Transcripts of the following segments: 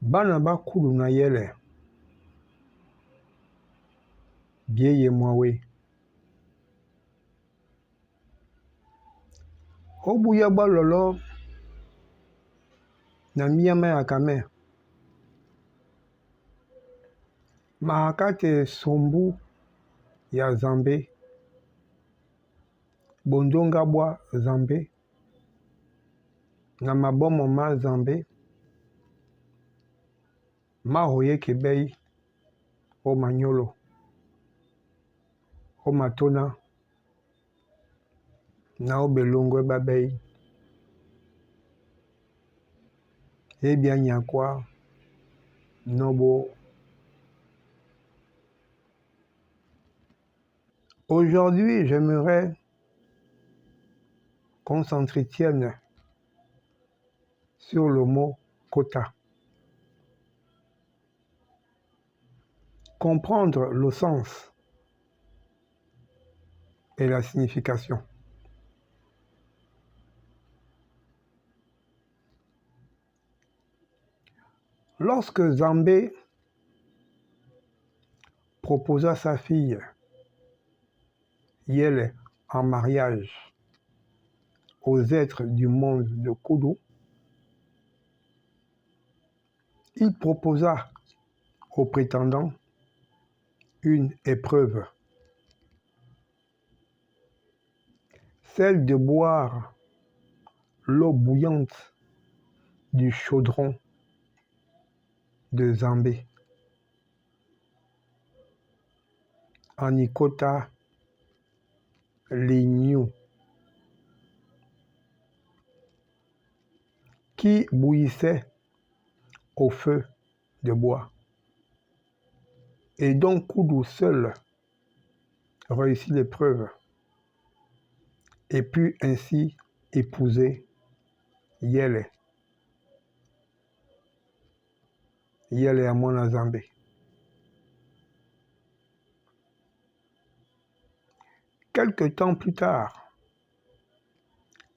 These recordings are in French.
Bana bakulu na yele bieye mwawe obuya balolo na miyama ya kame mahakate sombu ya zambe bondonga bwa zambe na mabomo ma zambe mahoye kebei o manyolo o matona na o belongwe babei ebia nyakwa nobo. Aujourd'hui, j'aimerais qu'on s'entretienne sur le mot quota. Comprendre le sens et la signification. Lorsque Zambé proposa sa fille Yele en mariage aux êtres du monde de Kudu, il proposa aux prétendants une épreuve, celle de boire l'eau bouillante du chaudron de Zambé. En y quota l'ignou qui bouillissait au feu de bois et dont Kudu seul réussit l'épreuve et put ainsi épouser Yele à Mwana Zambé. Quelque temps plus tard,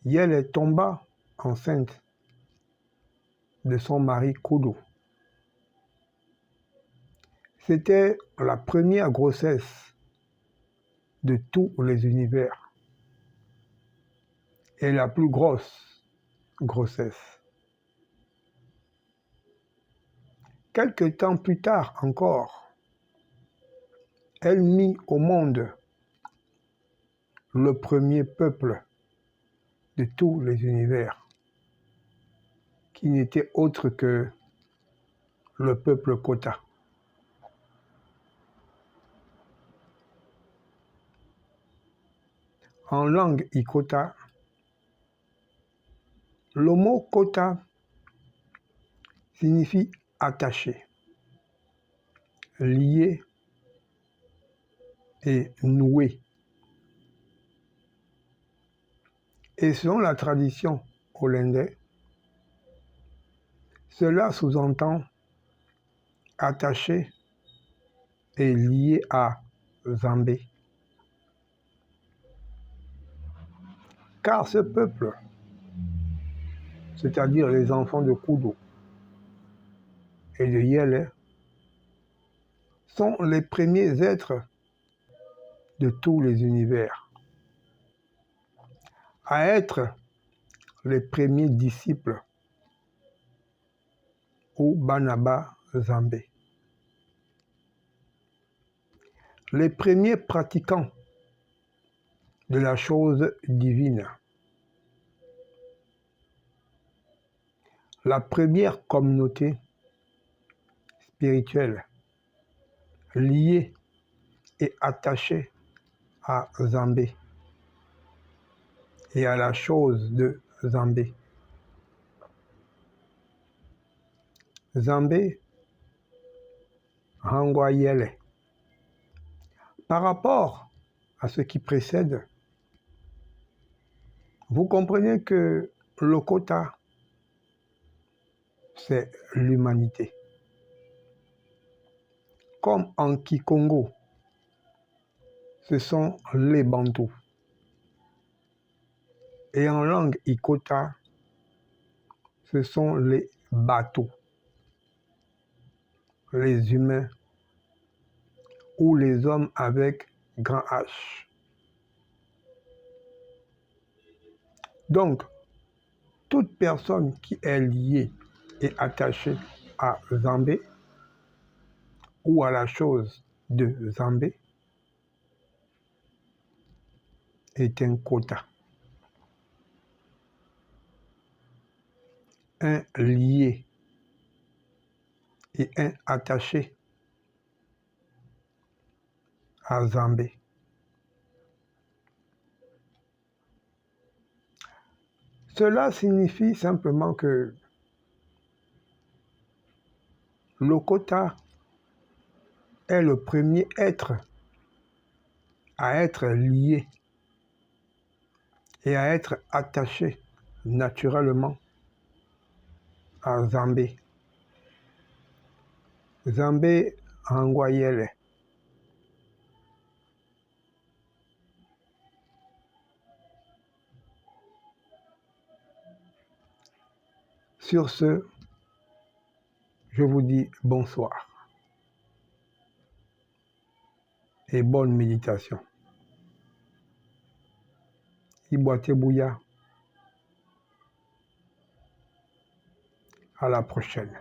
Yele tomba enceinte de son mari Kudu. C'était la première grossesse de tous les univers et la plus grosse grossesse. Quelque temps plus tard encore, elle mit au monde le premier peuple de tous les univers, qui n'était autre que le peuple Kota. En langue Ikota, le mot Kota signifie attaché, lié et noué. Et selon la tradition hollandaise, cela sous-entend attaché et lié à Zambé. Car ce peuple, c'est-à-dire les enfants de Kudu et de Yele, sont les premiers êtres de tous les univers à être les premiers disciples ou Banaba Zambé. Les premiers pratiquants de la chose divine. La première communauté spirituelle liée et attachée à Zambé et à la chose de Zambé. Zambé, Hangwa Yele. Par rapport à ce qui précède, vous comprenez que le quota, c'est l'humanité. Comme en Kikongo, ce sont les Bantous. Et en langue Ikota, ce sont les Bateaux. les humains ou les hommes avec grand H. Donc, toute personne qui est liée et attachée à Zambé ou à la chose de Zambé est un quota. Un lié et un attaché à Zambé. Cela signifie simplement que le quota est le premier être à être lié et à être attaché naturellement à Zambé. Zambé Angoyele. Sur ce, je vous dis bonsoir et bonne méditation. Iboate Bouya. À la prochaine.